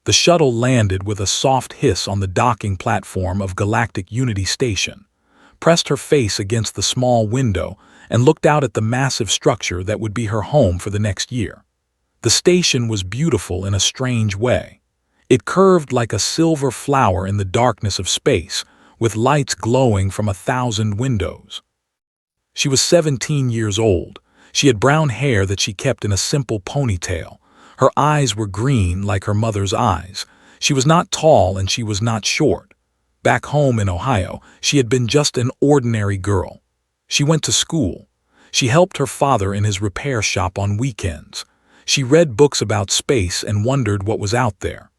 The shuttle landed with a soft hiss on the docking platform of Galactic Unity Station, pressed her face against the small window, and looked out at the massive structure that would be her home for the next year. The station was beautiful in a strange way. It curved like a silver flower in the darkness of space, with lights glowing from 1,000 windows. She was 17 years old. She had brown hair that she kept in a simple ponytail. Her eyes were green like her mother's eyes. She was not tall and she was not short. Back home in Ohio, she had been just an ordinary girl. She went to school. She helped her father in his repair shop on weekends. She read books about space and wondered what was out there.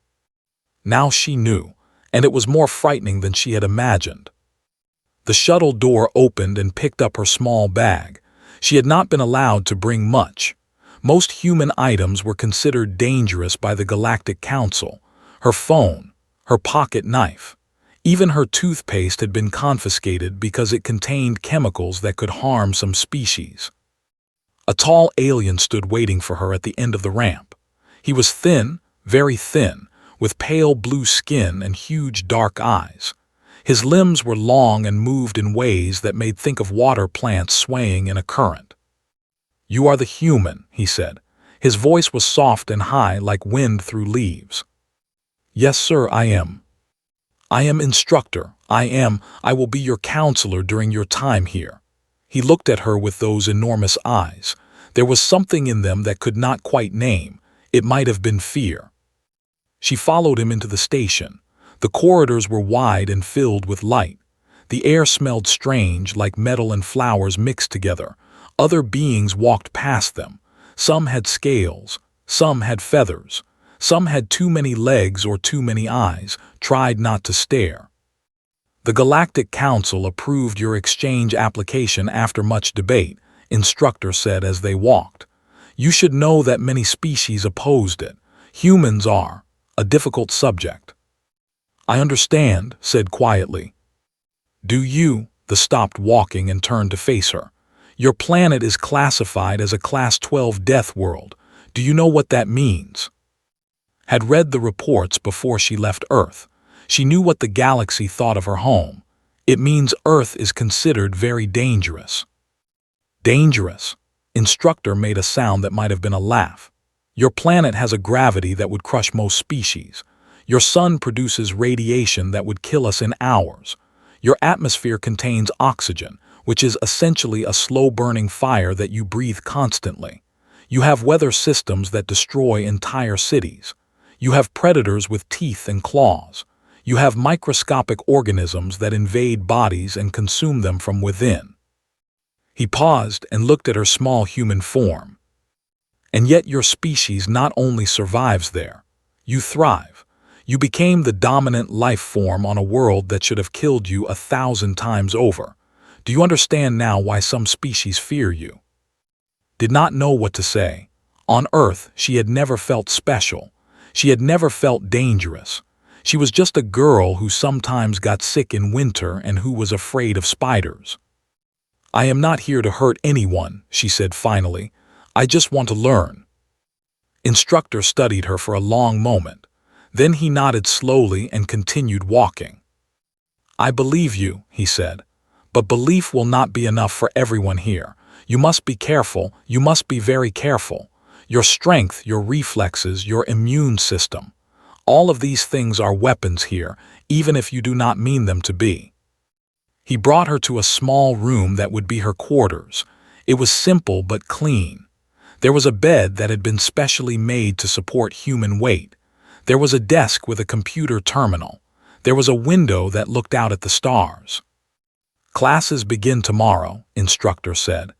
Now she knew, and it was more frightening than she had imagined. The shuttle door opened and picked up her small bag. She had not been allowed to bring much. Most human items were considered dangerous by the Galactic Council. Her phone, her pocket knife, even her toothpaste had been confiscated because it contained chemicals that could harm some species. A tall alien stood waiting for her at the end of the ramp. He was thin, very thin, with pale blue skin and huge dark eyes. His limbs were long and moved in ways that made think of water plants swaying in a current. "You are the human," he said. His voice was soft and high like wind through leaves. "Yes, sir, I am. I am instructor. I will be your counselor during your time here." He looked at her with those enormous eyes. There was something in them that could not quite name. It might have been fear. She followed him into the station. The corridors were wide and filled with light. The air smelled strange, like metal and flowers mixed together. Other beings walked past them. Some had scales, some had feathers, some had too many legs or too many eyes, tried not to stare. "The Galactic Council approved your exchange application after much debate," instructor said as they walked. "You should know that many species opposed it. Humans are a difficult subject." "I understand," said quietly. "Do you?" The stopped walking and turned to face her. "Your planet is classified as a Class 12 death world. Do you know what that means?" Had read the reports before she left Earth. She knew what the galaxy thought of her home. It means Earth is considered very dangerous. Dangerous? Instructor made a sound that might have been a laugh. "Your planet has a gravity that would crush most species. Your sun produces radiation that would kill us in hours. Your atmosphere contains oxygen, which is essentially a slow-burning fire that you breathe constantly. You have weather systems that destroy entire cities. You have predators with teeth and claws. You have microscopic organisms that invade bodies and consume them from within." He paused and looked at her small human form. "And yet your species not only survives there, you thrive. You became the dominant life form on a world that should have killed you 1,000 times over. Do you understand now why some species fear you?" Did not know what to say. On Earth, she had never felt special. She had never felt dangerous. She was just a girl who sometimes got sick in winter and who was afraid of spiders. "I am not here to hurt anyone," she said finally. "I just want to learn." Instructor studied her for a long moment. Then he nodded slowly and continued walking. "I believe you," he said. "But belief will not be enough for everyone here. You must be careful. You must be very careful. Your strength, your reflexes, your immune system. All of these things are weapons here, even if you do not mean them to be." He brought her to a small room that would be her quarters. It was simple but clean. There was a bed that had been specially made to support human weight. There was a desk with a computer terminal. There was a window that looked out at the stars. "Classes begin tomorrow," instructor said.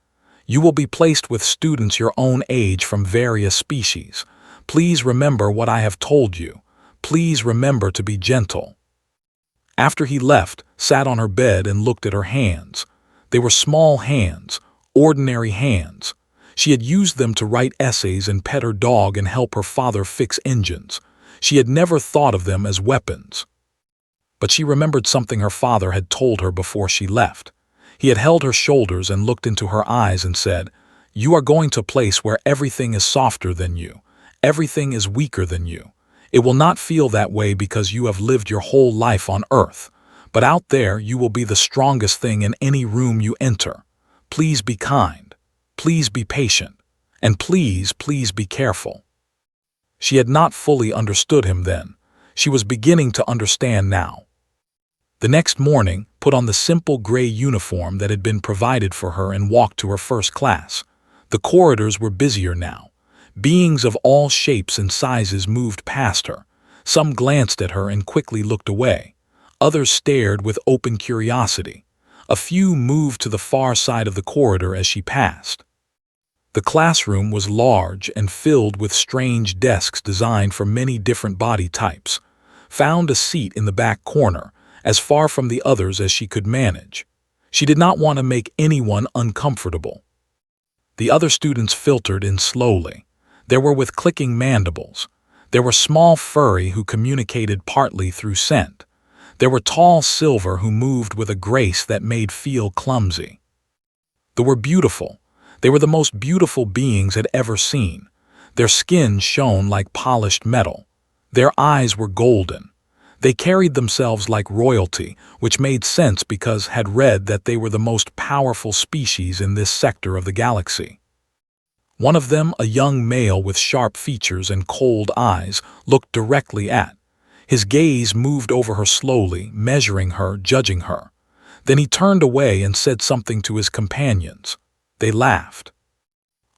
"You will be placed with students your own age from various species. Please remember what I have told you. Please remember to be gentle." After he left, sat on her bed and looked at her hands. They were small hands, ordinary hands. She had used them to write essays and pet her dog and help her father fix engines. She had never thought of them as weapons. But she remembered something her father had told her before she left. He had held her shoulders and looked into her eyes and said, "You are going to a place where everything is softer than you. Everything is weaker than you. It will not feel that way because you have lived your whole life on Earth, but out there you will be the strongest thing in any room you enter. Please be kind. Please be patient. And please, please be careful." She had not fully understood him then. She was beginning to understand now. The next morning, put on the simple gray uniform that had been provided for her and walked to her first class. The corridors were busier now. Beings of all shapes and sizes moved past her. Some glanced at her and quickly looked away. Others stared with open curiosity. A few moved to the far side of the corridor as she passed. The classroom was large and filled with strange desks designed for many different body types. Found a seat in the back corner, as far from the others as she could manage. She did not want to make anyone uncomfortable. The other students filtered in slowly. There were with clicking mandibles. There were small furry who communicated partly through scent. There were tall silver who moved with a grace that made feel clumsy. They were beautiful. They were the most beautiful beings had ever seen. Their skin shone like polished metal. Their eyes were golden. They carried themselves like royalty, which made sense because had read that they were the most powerful species in this sector of the galaxy. One of them, a young male with sharp features and cold eyes, looked directly at. His gaze moved over her slowly, measuring her, judging her. Then he turned away and said something to his companions. They laughed.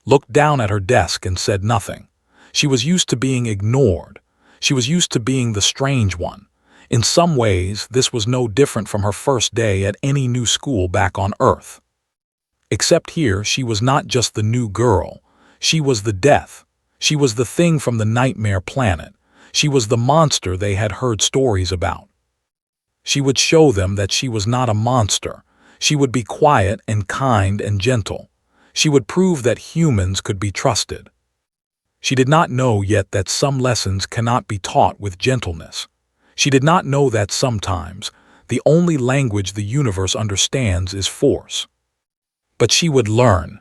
Looked down at her desk and said nothing. She was used to being ignored. She was used to being the strange one. In some ways, this was no different from her first day at any new school back on Earth. Except here, she was not just the new girl. She was the death. She was the thing from the nightmare planet. She was the monster they had heard stories about. She would show them that she was not a monster. She would be quiet and kind and gentle. She would prove that humans could be trusted. She did not know yet that some lessons cannot be taught with gentleness. She did not know that sometimes the only language the universe understands is force. But she would learn.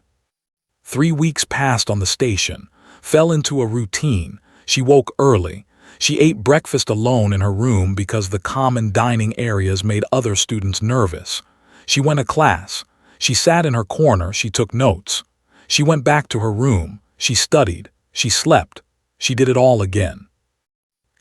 3 weeks passed on the station, fell into a routine. She woke early. She ate breakfast alone in her room because the common dining areas made other students nervous. She went to class. She sat in her corner. She took notes. She went back to her room. She studied. She slept. She did it all again.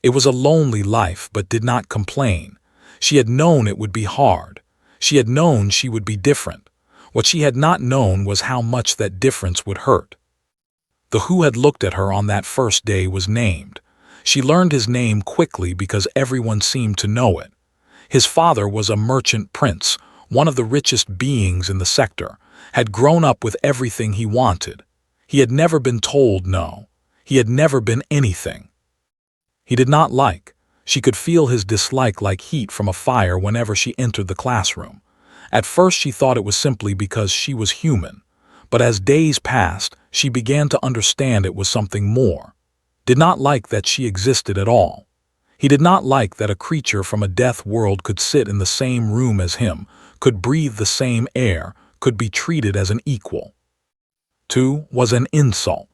It was a lonely life, but did not complain. She had known it would be hard. She had known she would be different. What she had not known was how much that difference would hurt. The who had looked at her on that first day was named. She learned his name quickly because everyone seemed to know it. His father was a merchant prince, one of the richest beings in the sector, had grown up with everything he wanted. He had never been told no. He had never been anything he did not like. She could feel his dislike like heat from a fire whenever she entered the classroom. At first she thought it was simply because she was human, but as days passed, she began to understand it was something more. Did not like that she existed at all. He did not like that a creature from a death world could sit in the same room as him, could breathe the same air, could be treated as an equal. 2 was an insult.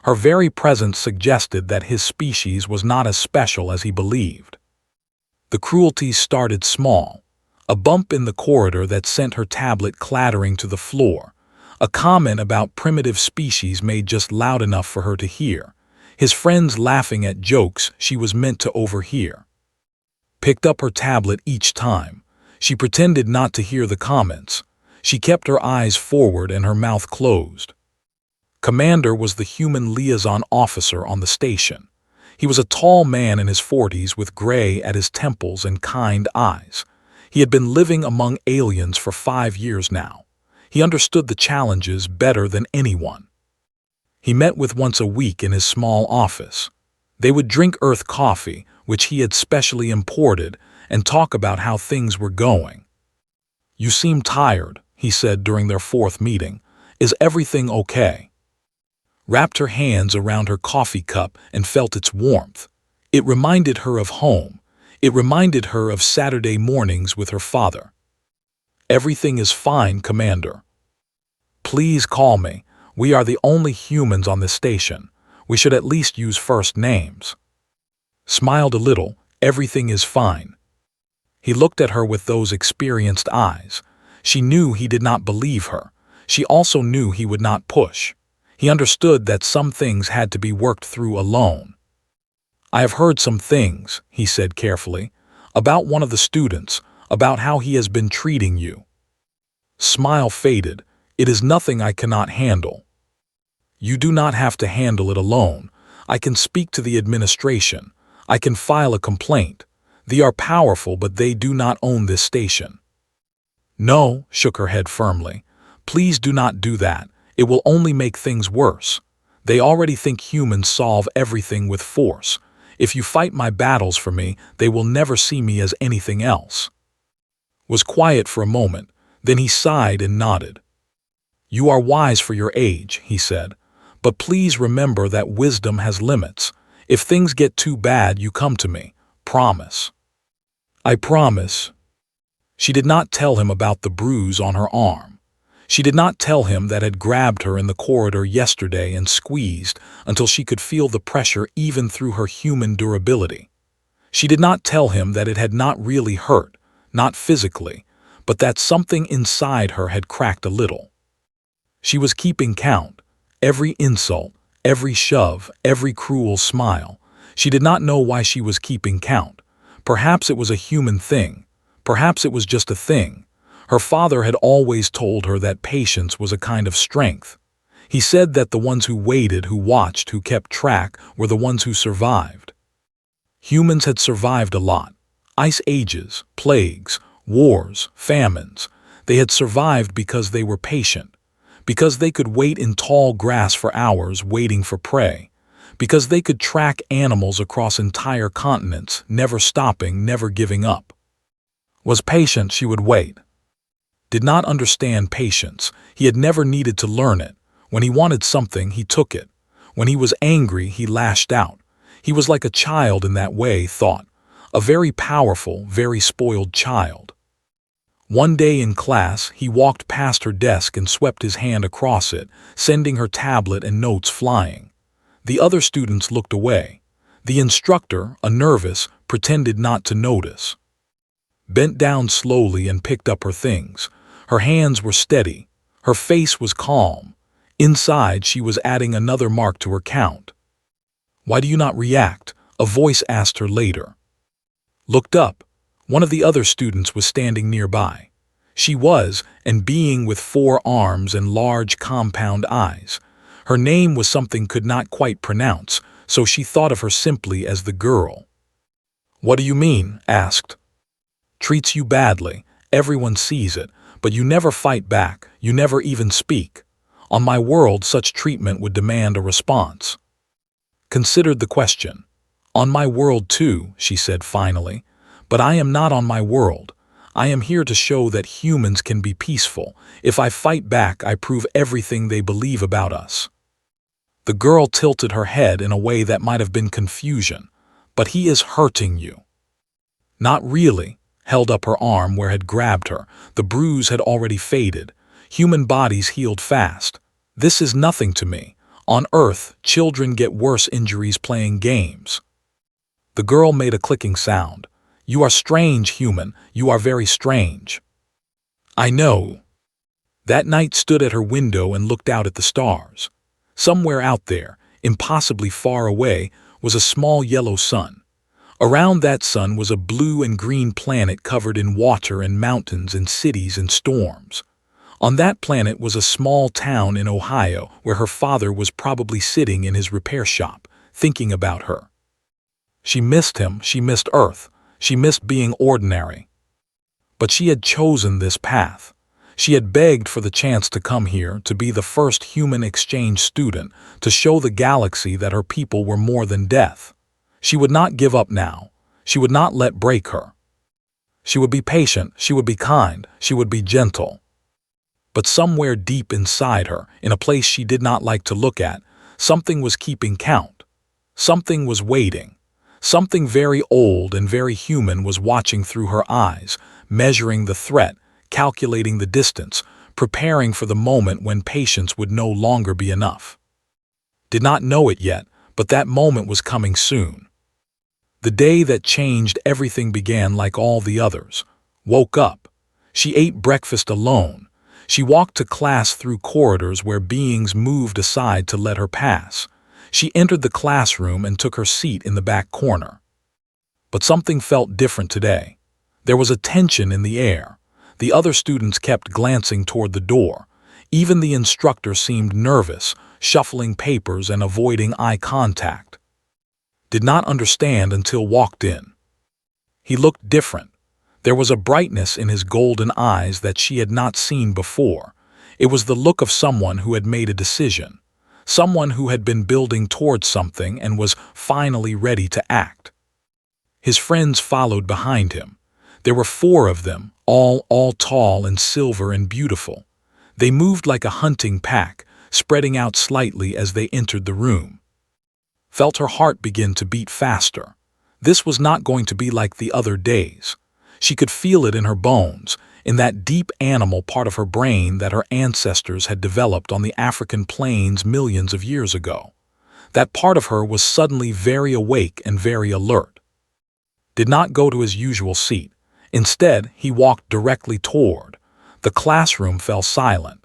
Her very presence suggested that his species was not as special as he believed. The cruelties started small. A bump in the corridor that sent her tablet clattering to the floor. A comment about primitive species made just loud enough for her to hear. His friends laughing at jokes she was meant to overhear. Picked up her tablet each time. She pretended not to hear the comments. She kept her eyes forward and her mouth closed. Commander was the human liaison officer on the station. He was a tall man in his 40s with gray at his temples and kind eyes. He had been living among aliens for 5 years now. He understood the challenges better than anyone. He met with once a week in his small office. They would drink Earth coffee, which he had specially imported, and talk about how things were going. "You seem tired," he said during their 4th meeting. "Is everything okay?" Wrapped her hands around her coffee cup and felt its warmth. It reminded her of home. It reminded her of Saturday mornings with her father. "Everything is fine, Commander. Please call me. We are the only humans on this station. We should at least use first names." smiled a little. Everything is fine. He looked at her with those experienced eyes. She knew he did not believe her. She also knew he would not push. He understood that some things had to be worked through alone. I have heard some things, he said carefully, about one of the students, about how he has been treating you. Smile faded. It is nothing I cannot handle. You do not have to handle it alone. I can speak to the administration. I can file a complaint. They are powerful, but they do not own this station. No, shook her head firmly. Please do not do that. It will only make things worse. They already think humans solve everything with force. If you fight my battles for me, they will never see me as anything else. Was quiet for a moment, then he sighed and nodded. You are wise for your age, he said, but please remember that wisdom has limits. If things get too bad, you come to me. Promise. I promise. She did not tell him about the bruise on her arm. She did not tell him that had grabbed her in the corridor yesterday and squeezed until she could feel the pressure even through her human durability. She did not tell him that it had not really hurt, not physically, but that something inside her had cracked a little. She was keeping count. Every insult, every shove, every cruel smile. She did not know why she was keeping count. Perhaps it was a human thing. Perhaps it was just a thing. Her father had always told her that patience was a kind of strength. He said that the ones who waited, who watched, who kept track, were the ones who survived. Humans had survived a lot. Ice ages, plagues, wars, famines. They had survived because they were patient. Because they could wait in tall grass for hours waiting for prey. Because they could track animals across entire continents, never stopping, never giving up. Was patient, she would wait. Did not understand patience. He had never needed to learn it. When he wanted something, he took it. When he was angry, he lashed out. He was like a child in that way, thought. A very powerful, very spoiled child. One day in class, he walked past her desk and swept his hand across it, sending her tablet and notes flying. The other students looked away. The instructor, a nervous, pretended not to notice. Bent down slowly and picked up her things. Her hands were steady. Her face was calm. Inside, she was adding another mark to her count. Why do you not react? A voice asked her later. Looked up. One of the other students was standing nearby. She was an being with 4 arms and large compound eyes. Her name was something could not quite pronounce, so she thought of her simply as the girl. What do you mean? Asked. Treats you badly. Everyone sees it, but you never fight back. You never even speak. On my world, such treatment would demand a response. Considered the question. On my world too, she said finally. But I am not on my world. I am here to show that humans can be peaceful. If I fight back, I prove everything they believe about us. The girl tilted her head in a way that might have been confusion. But he is hurting you. Not really. Held up her arm where had grabbed her. The bruise had already faded. Human bodies healed fast. This is nothing to me. On Earth, children get worse injuries playing games. The girl made a clicking sound. You are strange, human. You are very strange. I know. That night stood at her window and looked out at the stars. Somewhere out there, impossibly far away, was a small yellow sun. Around that sun was a blue and green planet covered in water and mountains and cities and storms. On that planet was a small town in Ohio where her father was probably sitting in his repair shop, thinking about her. She missed him, she missed Earth, she missed being ordinary. But she had chosen this path. She had begged for the chance to come here, to be the first human exchange student, to show the galaxy that her people were more than death. She would not give up now. She would not let break her. She would be patient, she would be kind, she would be gentle. But somewhere deep inside her, in a place she did not like to look at, something was keeping count. Something was waiting. Something very old and very human was watching through her eyes, measuring the threat, calculating the distance, preparing for the moment when patience would no longer be enough. Did not know it yet, but that moment was coming soon. The day that changed everything began like all the others. Woke up. She ate breakfast alone. She walked to class through corridors where beings moved aside to let her pass. She entered the classroom and took her seat in the back corner. But something felt different today. There was a tension in the air. The other students kept glancing toward the door. Even the instructor seemed nervous, shuffling papers and avoiding eye contact. Did not understand until walked in. He looked different. There was a brightness in his golden eyes that she had not seen before. It was the look of someone who had made a decision. Someone who had been building towards something and was finally ready to act. His friends followed behind him. There were 4 of them, all tall and silver and beautiful. They moved like a hunting pack, spreading out slightly as they entered the room. Felt her heart begin to beat faster. This was not going to be like the other days. She could feel it in her bones, in that deep animal part of her brain that her ancestors had developed on the African plains millions of years ago. That part of her was suddenly very awake and very alert. Did not go to his usual seat. Instead, he walked directly toward. The classroom fell silent.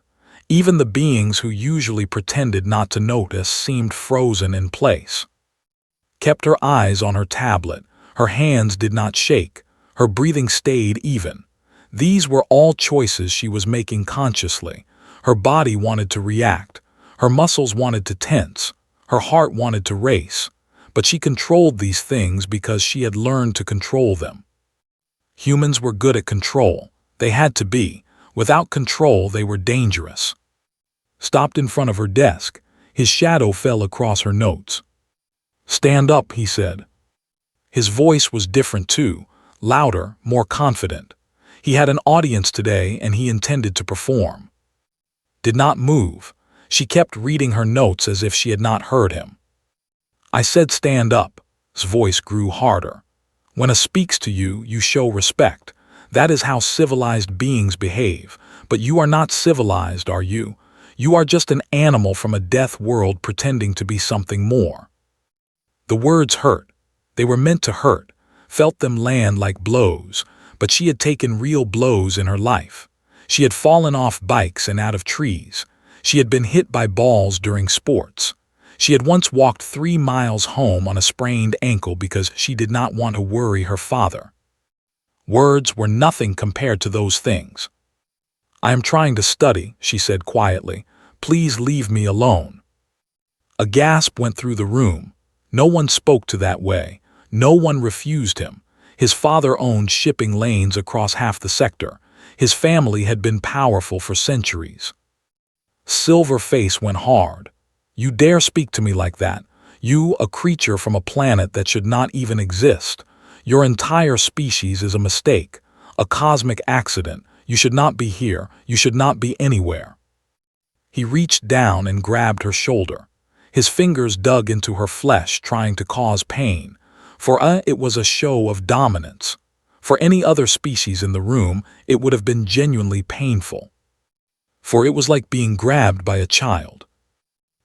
Even the beings who usually pretended not to notice seemed frozen in place. Kept her eyes on her tablet. Her hands did not shake. Her breathing stayed even. These were all choices she was making consciously. Her body wanted to react. Her muscles wanted to tense. Her heart wanted to race. But she controlled these things because she had learned to control them. Humans were good at control. They had to be. Without control, they were dangerous. Stopped in front of her desk. His shadow fell across her notes. "Stand up," he said. His voice was different too, louder, more confident. He had an audience today and he intended to perform. Did not move. She kept reading her notes as if she had not heard him. "I said stand up." His voice grew harder. "When a speaks to you, you show respect. That is how civilized beings behave. But you are not civilized, are you? You are just an animal from a death world pretending to be something more." The words hurt. They were meant to hurt. Felt them land like blows. But she had taken real blows in her life. She had fallen off bikes and out of trees. She had been hit by balls during sports. She had once walked 3 miles home on a sprained ankle because she did not want to worry her father. Words were nothing compared to those things. "I am trying to study," she said quietly. "Please leave me alone." A gasp went through the room. No one spoke to that way. No one refused him. His father owned shipping lanes across half the sector. His family had been powerful for centuries. Silver face went hard. "You dare speak to me like that? You, a creature from a planet that should not even exist. Your entire species is a mistake, a cosmic accident. You should not be here. You should not be anywhere." He reached down and grabbed her shoulder. His fingers dug into her flesh, trying to cause pain. For it was a show of dominance. For any other species in the room, it would have been genuinely painful. For it was like being grabbed by a child.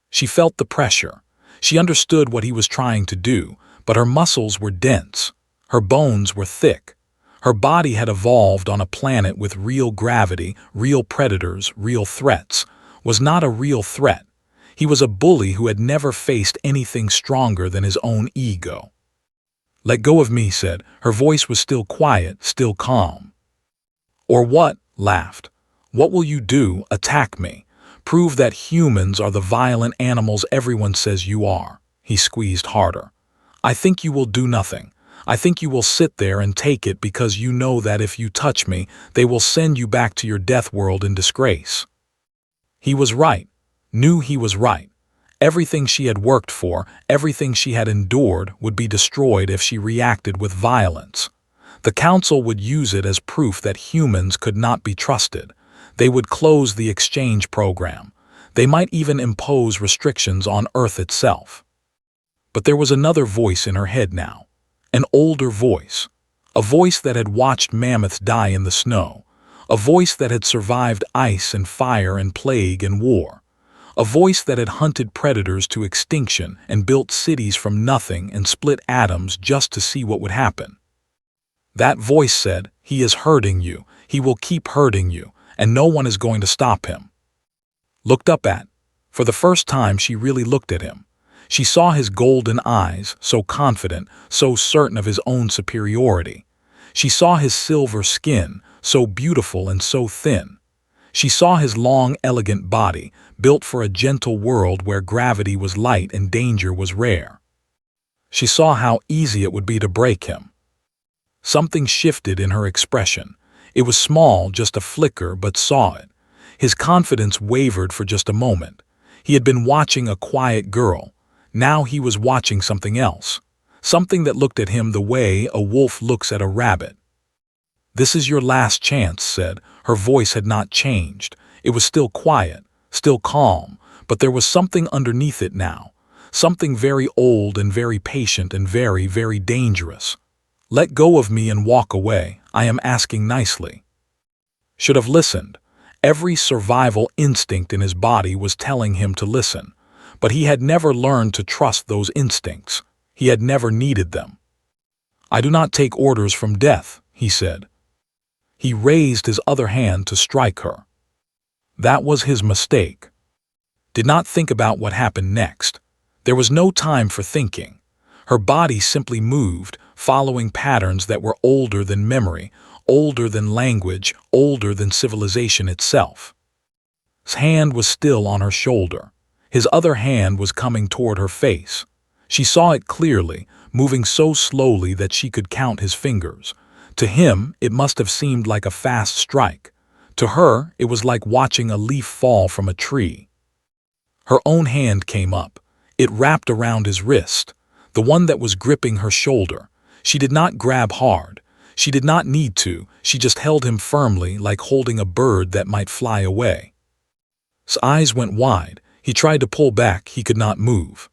She felt the pressure. She understood what he was trying to do, but her muscles were dense. Her bones were thick. Her body had evolved on a planet with real gravity, real predators, real threats. Was not a real threat. He was a bully who had never faced anything stronger than his own ego. "Let go of me," said. Her voice was still quiet, still calm. "Or what?" Laughed. "What will you do? Attack me? Prove that humans are the violent animals everyone says you are." He squeezed harder. "I think you will do nothing. I think you will sit there and take it because you know that if you touch me, they will send you back to your death world in disgrace." He was right. Knew he was right. Everything she had worked for, everything she had endured, would be destroyed if she reacted with violence. The Council would use it as proof that humans could not be trusted. They would close the exchange program. They might even impose restrictions on Earth itself. But there was another voice in her head now. An older voice. A voice that had watched mammoths die in the snow. A voice that had survived ice and fire and plague and war. a voice that had hunted predators to extinction and built cities from nothing and split atoms just to see what would happen. That voice said, "He is hurting you, he will keep hurting you, and no one is going to stop him." Looked up at. For the first time she really looked at him. She saw his golden eyes, so confident, so certain of his own superiority. She saw his silver skin, so beautiful and so thin. She saw his long, elegant body, built for a gentle world where gravity was light and danger was rare. She saw how easy it would be to break him. Something shifted in her expression. It was small, just a flicker, but saw it. His confidence wavered for just a moment. He had been watching a quiet girl. Now he was watching something else. Something that looked at him the way a wolf looks at a rabbit. "This is your last chance," said. Her voice had not changed. It was still quiet, still calm, but there was something underneath it now. Something very old and very patient and very, very dangerous. "Let go of me and walk away. I am asking nicely." Should have listened. Every survival instinct in his body was telling him to listen. But he had never learned to trust those instincts. He had never needed them. "I do not take orders from death," he said. He raised his other hand to strike her. That was his mistake. Did not think about what happened next. There was no time for thinking. Her body simply moved, following patterns that were older than memory, older than language, older than civilization itself. His hand was still on her shoulder. His other hand was coming toward her face. She saw it clearly, moving so slowly that she could count his fingers. To him, it must have seemed like a fast strike. To her, it was like watching a leaf fall from a tree. Her own hand came up. It wrapped around his wrist, the one that was gripping her shoulder. She did not grab hard. She did not need to. She just held him firmly, like holding a bird that might fly away. His eyes went wide. He tried to pull back. He could not move.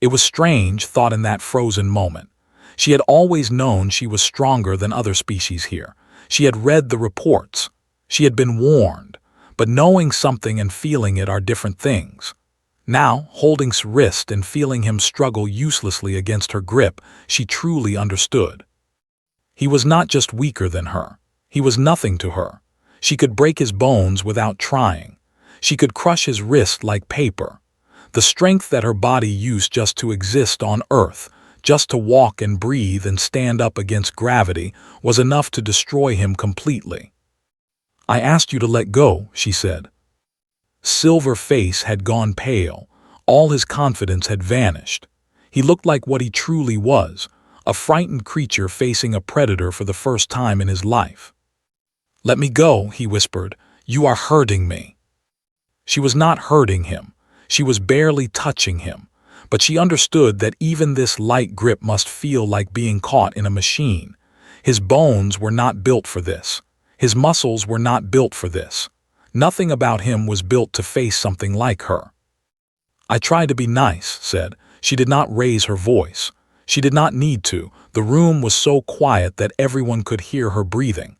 It was strange, thought in that frozen moment. She had always known she was stronger than other species here. She had read the reports. She had been warned. But knowing something and feeling it are different things. Now, holding his wrist and feeling him struggle uselessly against her grip, she truly understood. He was not just weaker than her. He was nothing to her. She could break his bones without trying. She could crush his wrist like paper. The strength that her body used just to exist on Earth, just to walk and breathe and stand up against gravity, was enough to destroy him completely. "I asked you to let go," she said. Silver face had gone pale. All his confidence had vanished. He looked like what he truly was, a frightened creature facing a predator for the first time in his life. "Let me go," he whispered. "You are hurting me." She was not hurting him. She was barely touching him. But she understood that even this light grip must feel like being caught in a machine. His bones were not built for this. His muscles were not built for this. Nothing about him was built to face something like her. "I tried to be nice," said. She did not raise her voice. She did not need to. The room was so quiet that everyone could hear her breathing.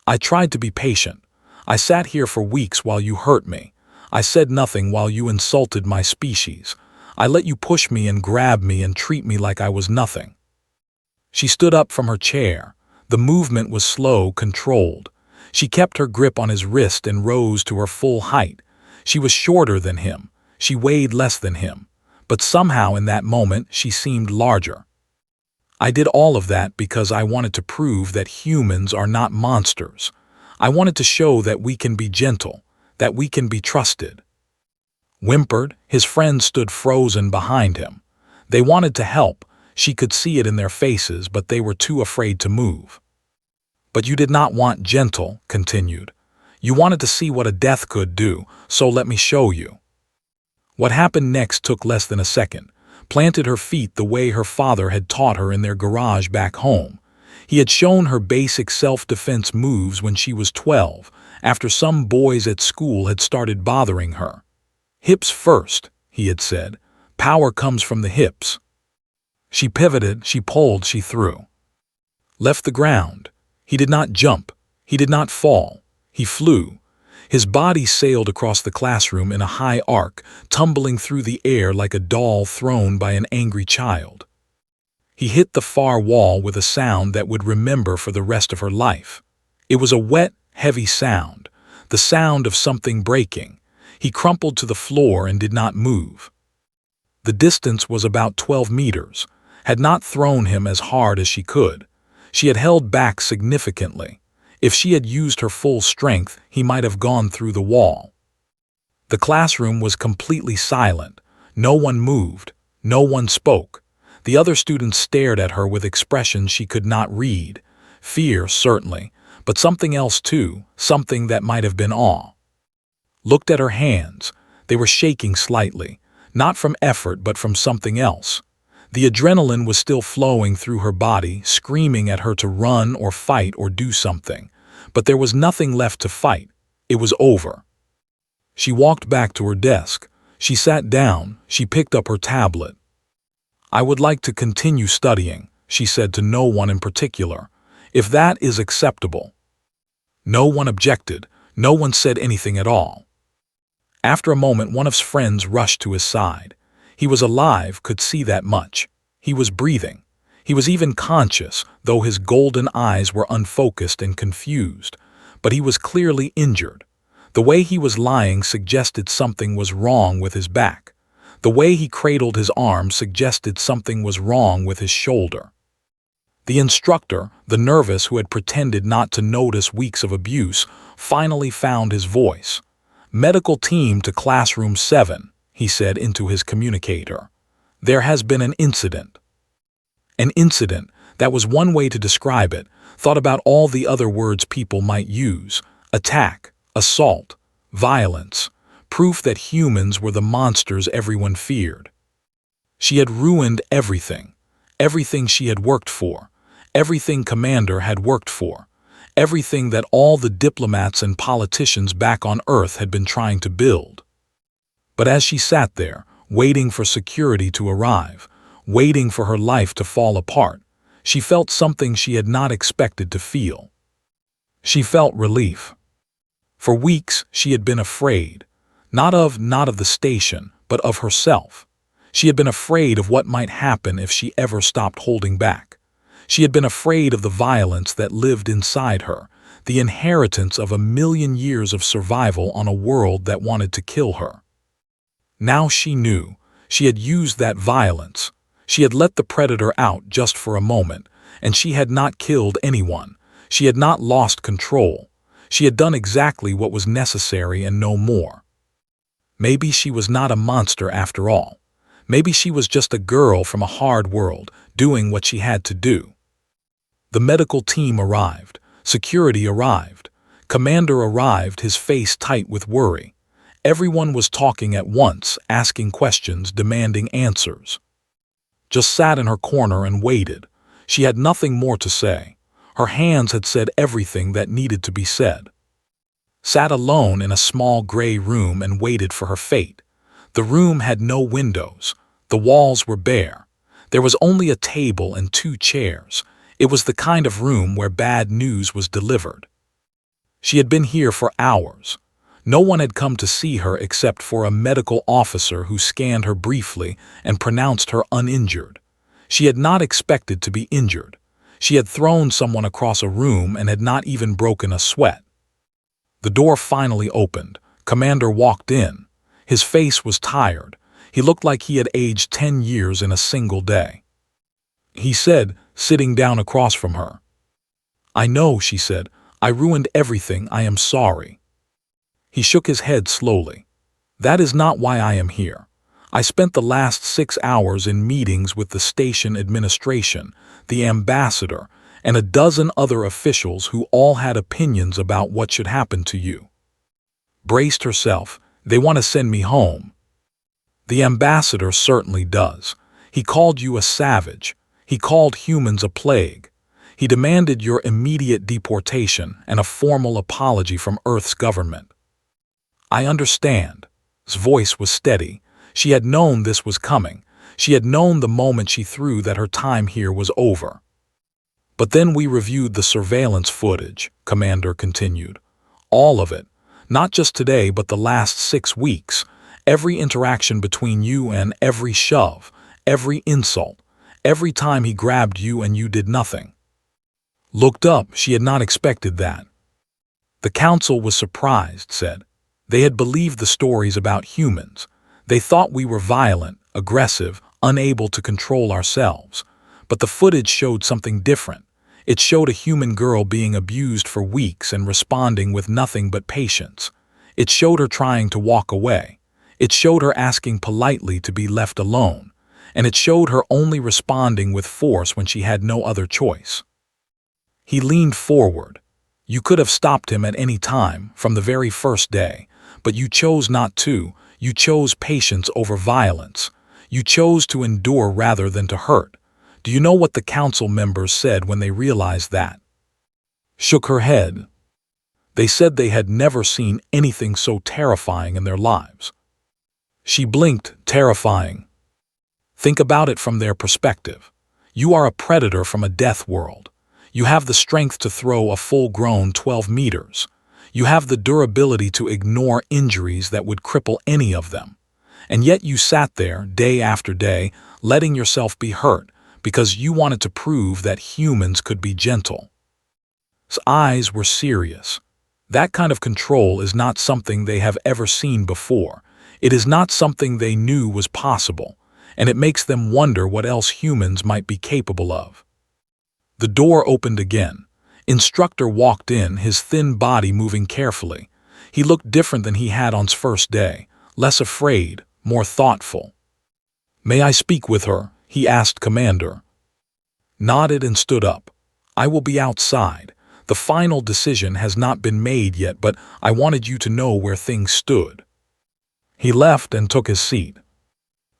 "I tried to be patient. I sat here for weeks while you hurt me. I said nothing while you insulted my species. I let you push me and grab me and treat me like I was nothing." She stood up from her chair. The movement was slow, controlled. She kept her grip on his wrist and rose to her full height. She was shorter than him. She weighed less than him. But somehow in that moment she seemed larger. "I did all of that because I wanted to prove that humans are not monsters. I wanted to show that we can be gentle, that we can be trusted." Whimpered, his friends stood frozen behind him. They wanted to help. She could see it in their faces, but they were too afraid to move. "But you did not want gentle," continued. "You wanted to see what a death could do, so let me show you." What happened next took less than a second. Planted her feet the way her father had taught her in their garage back home. He had shown her basic self-defense moves when she was 12, after some boys at school had started bothering her. "Hips first," he had said. "Power comes from the hips." She pivoted, she pulled, she threw. Left the ground. He did not jump. He did not fall. He flew. His body sailed across the classroom in a high arc, tumbling through the air like a doll thrown by an angry child. He hit the far wall with a sound that would remember for the rest of her life. It was a wet, heavy sound, the sound of something breaking. He crumpled to the floor and did not move. The distance was about 12 meters, had not thrown him as hard as she could. She had held back significantly. If she had used her full strength, he might have gone through the wall. The classroom was completely silent. No one moved. No one spoke. The other students stared at her with expressions she could not read. Fear, certainly, but something else too, something that might have been awe. Looked at her hands. They were shaking slightly, not from effort but from something else. The adrenaline was still flowing through her body, screaming at her to run or fight or do something. But there was nothing left to fight. It was over. She walked back to her desk. She sat down. She picked up her tablet. "I would like to continue studying," she said to no one in particular, "if that is acceptable." No one objected. No one said anything at all. After a moment, one of his friends rushed to his side. He was alive, could see that much. He was breathing. He was even conscious, though his golden eyes were unfocused and confused. But he was clearly injured. The way he was lying suggested something was wrong with his back. The way he cradled his arm suggested something was wrong with his shoulder. The instructor, the nervous who had pretended not to notice weeks of abuse, finally found his voice. "Medical team to classroom 7, he said into his communicator. "There has been an incident." An incident, that was one way to describe it. Thought about all the other words people might use. Attack, assault, violence, proof that humans were the monsters everyone feared. She had ruined everything. Everything she had worked for. Everything Commander had worked for. Everything that all the diplomats and politicians back on Earth had been trying to build. But as she sat there, waiting for security to arrive, waiting for her life to fall apart, she felt something she had not expected to feel. She felt relief. For weeks she had been afraid, not of the station, but of herself. She had been afraid of what might happen if she ever stopped holding back. She had been afraid of the violence that lived inside her, the inheritance of 1,000,000 years of survival on a world that wanted to kill her. Now she knew. She had used that violence. She had let the predator out just for a moment, and she had not killed anyone. She had not lost control. She had done exactly what was necessary and no more. Maybe she was not a monster after all. Maybe she was just a girl from a hard world, doing what she had to do. The medical team arrived. Security arrived. Commander arrived, his face tight with worry. Everyone was talking at once, asking questions, demanding answers. Just sat in her corner and waited. She had nothing more to say. Her hands had said everything that needed to be said. Sat alone in a small gray room and waited for her fate. The room had no windows. The walls were bare. There was only a table and 2 chairs. It was the kind of room where bad news was delivered. She had been here for hours. No one had come to see her except for a medical officer who scanned her briefly and pronounced her uninjured. She had not expected to be injured. She had thrown someone across a room and had not even broken a sweat. The door finally opened. Commander walked in. His face was tired. He looked like he had aged 10 years in a single day. He said, sitting down across from her. "I know," she said. "I ruined everything. I am sorry." He shook his head slowly. "That is not why I am here. I spent the last 6 hours in meetings with the station administration, the ambassador, and a dozen other officials who all had opinions about what should happen to you." Braced herself. "They want to send me home." "The ambassador certainly does. He called you a savage. He called humans a plague. He demanded your immediate deportation and a formal apology from Earth's government." "I understand." His voice was steady. She had known this was coming. She had known the moment she threw that her time here was over. "But then we reviewed the surveillance footage," Commander continued. "All of it. Not just today, but the last 6 weeks. Every interaction between you and every shove, every insult, every time he grabbed you and you did nothing. Looked up, she had not expected that. The council was surprised, said. They had believed the stories about humans. They thought we were violent, aggressive, unable to control ourselves. But the footage showed something different. It showed a human girl being abused for weeks and responding with nothing but patience. It showed her trying to walk away. It showed her asking politely to be left alone. And it showed her only responding with force when she had no other choice. He leaned forward. You could have stopped him at any time, from the very first day. But you chose not to. You chose patience over violence. You chose to endure rather than to hurt. Do you know what the council members said when they realized that? Shook her head. They said they had never seen anything so terrifying in their lives. She blinked, terrifying. Think about it from their perspective. You are a predator from a death world. You have the strength to throw a full-grown 12 meters. You have the durability to ignore injuries that would cripple any of them. And yet you sat there, day after day, letting yourself be hurt, because you wanted to prove that humans could be gentle. His eyes were serious. That kind of control is not something they have ever seen before. It is not something they knew was possible, and it makes them wonder what else humans might be capable of. The door opened again. Instructor walked in, his thin body moving carefully. He looked different than he had on his first day, less afraid, more thoughtful. "May I speak with her?" he asked Commander. Nodded and stood up. "I will be outside. The final decision has not been made yet, but I wanted you to know where things stood." He left and took his seat.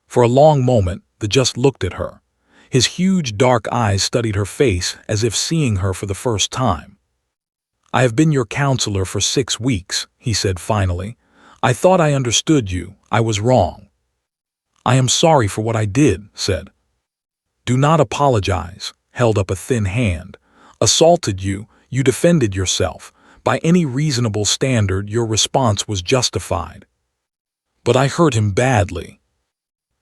For a long moment, the just looked at her. His huge dark eyes studied her face as if seeing her for the first time. "I have been your counselor for 6 weeks, he said finally. "I thought I understood you. I was wrong." "I am sorry for what I did," said. "Do not apologize," held up a thin hand. "Assaulted you, you defended yourself. By any reasonable standard, your response was justified." "But I hurt him badly."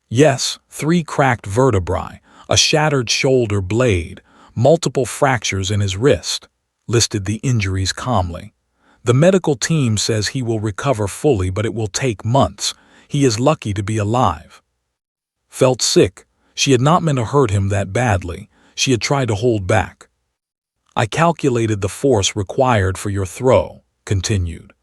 "Yes, 3 cracked vertebrae, a shattered shoulder blade, multiple fractures in his wrist," listed the injuries calmly. "The medical team says he will recover fully, but it will take months. He is lucky to be alive." Felt sick. She had not meant to hurt him that badly. She had tried to hold back. "I calculated the force required for your throw," continued.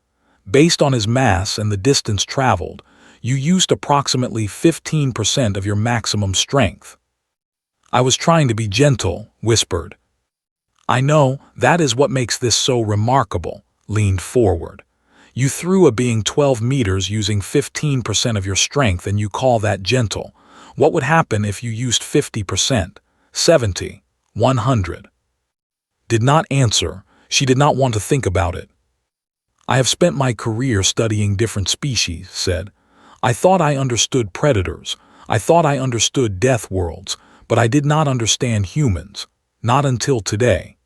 "Based on his mass and the distance traveled, you used approximately 15% of your maximum strength." "I was trying to be gentle," whispered. "I know, that is what makes this so remarkable," leaned forward. "You threw a being 12 meters using 15% of your strength, and you call that gentle. What would happen if you used 50%, 70, 100? Did not answer. She did not want to think about it. "I have spent my career studying different species," said. "I thought I understood predators. I thought I understood death worlds, but I did not understand humans. Not until today."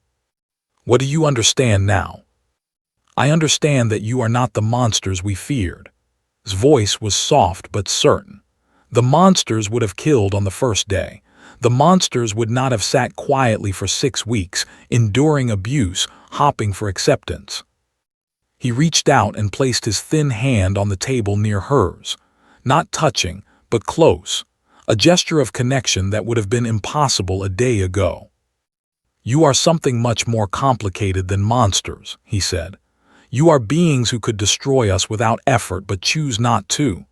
"What do you understand now?" "I understand that you are not the monsters we feared." His voice was soft but certain. "The monsters would have killed on the first day. The monsters would not have sat quietly for 6 weeks, enduring abuse, hopping for acceptance." He reached out and placed his thin hand on the table near hers. Not touching, but close. A gesture of connection that would have been impossible a day ago. "You are something much more complicated than monsters," he said. "You are beings who could destroy us without effort but choose not to.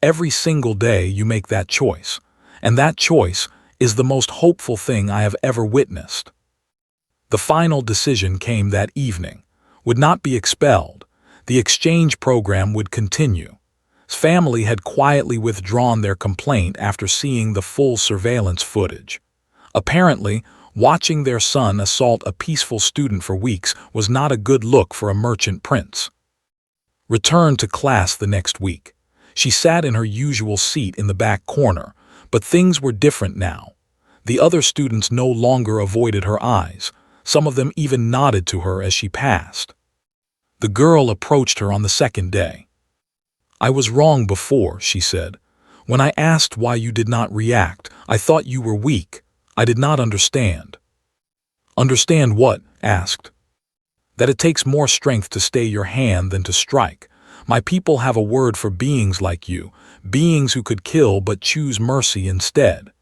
Every single day you make that choice. And that choice is the most hopeful thing I have ever witnessed." The final decision came that evening. Would not be expelled. The exchange program would continue. His family had quietly withdrawn their complaint after seeing the full surveillance footage. Apparently, watching their son assault a peaceful student for weeks was not a good look for a merchant prince. Returned to class the next week. She sat in her usual seat in the back corner, but things were different now. The other students no longer avoided her eyes. Some of them even nodded to her as she passed. The girl approached her on the second day. "I was wrong before," she said. "When I asked why you did not react, I thought you were weak. I did not understand." "Understand what?" asked. "That it takes more strength to stay your hand than to strike. My people have a word for beings like you, beings who could kill but choose mercy instead."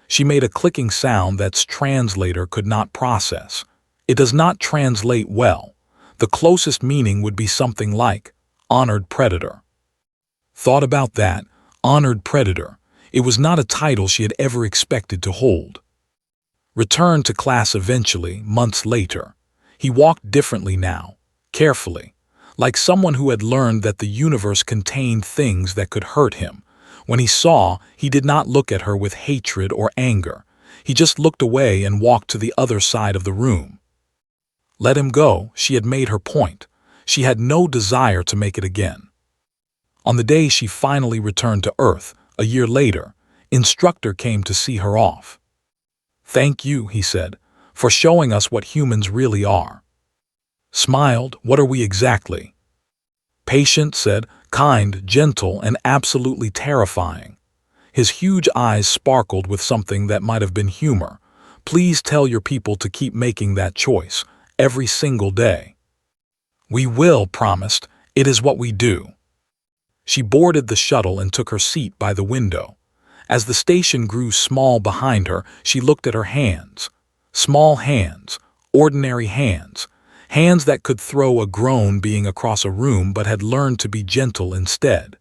She made a clicking sound that translator could not process. It does not translate well. The closest meaning would be something like, honored predator. Thought about that, honored predator. It was not a title she had ever expected to hold. Returned to class eventually, months later. He walked differently now, carefully, like someone who had learned that the universe contained things that could hurt him. When he saw, he did not look at her with hatred or anger. He just looked away and walked to the other side of the room. Let him go, she had made her point. She had no desire to make it again. On the day she finally returned to Earth, a year later, instructor came to see her off. "Thank you," he said, "for showing us what humans really are." Smiled, "What are we exactly?" Patient, said, "kind, gentle, and absolutely terrifying." His huge eyes sparkled with something that might have been humor. "Please tell your people to keep making that choice, every single day." "We will," promised. "It is what we do." She boarded the shuttle and took her seat by the window. As the station grew small behind her, she looked at her hands. Small hands, ordinary hands. Hands that could throw a grown being across a room but had learned to be gentle instead.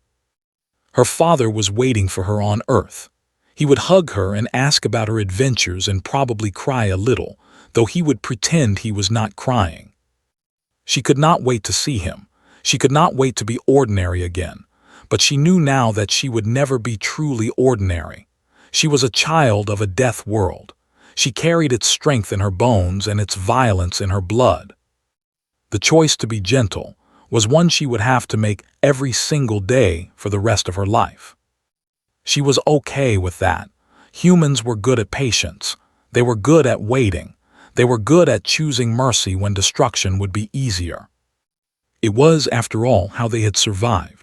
Her father was waiting for her on Earth. He would hug her and ask about her adventures and probably cry a little, though he would pretend he was not crying. She could not wait to see him. She could not wait to be ordinary again. But she knew now that she would never be truly ordinary. She was a child of a death world. She carried its strength in her bones and its violence in her blood. The choice to be gentle was one she would have to make every single day for the rest of her life. She was okay with that. Humans were good at patience. They were good at waiting. They were good at choosing mercy when destruction would be easier. It was, after all, how they had survived.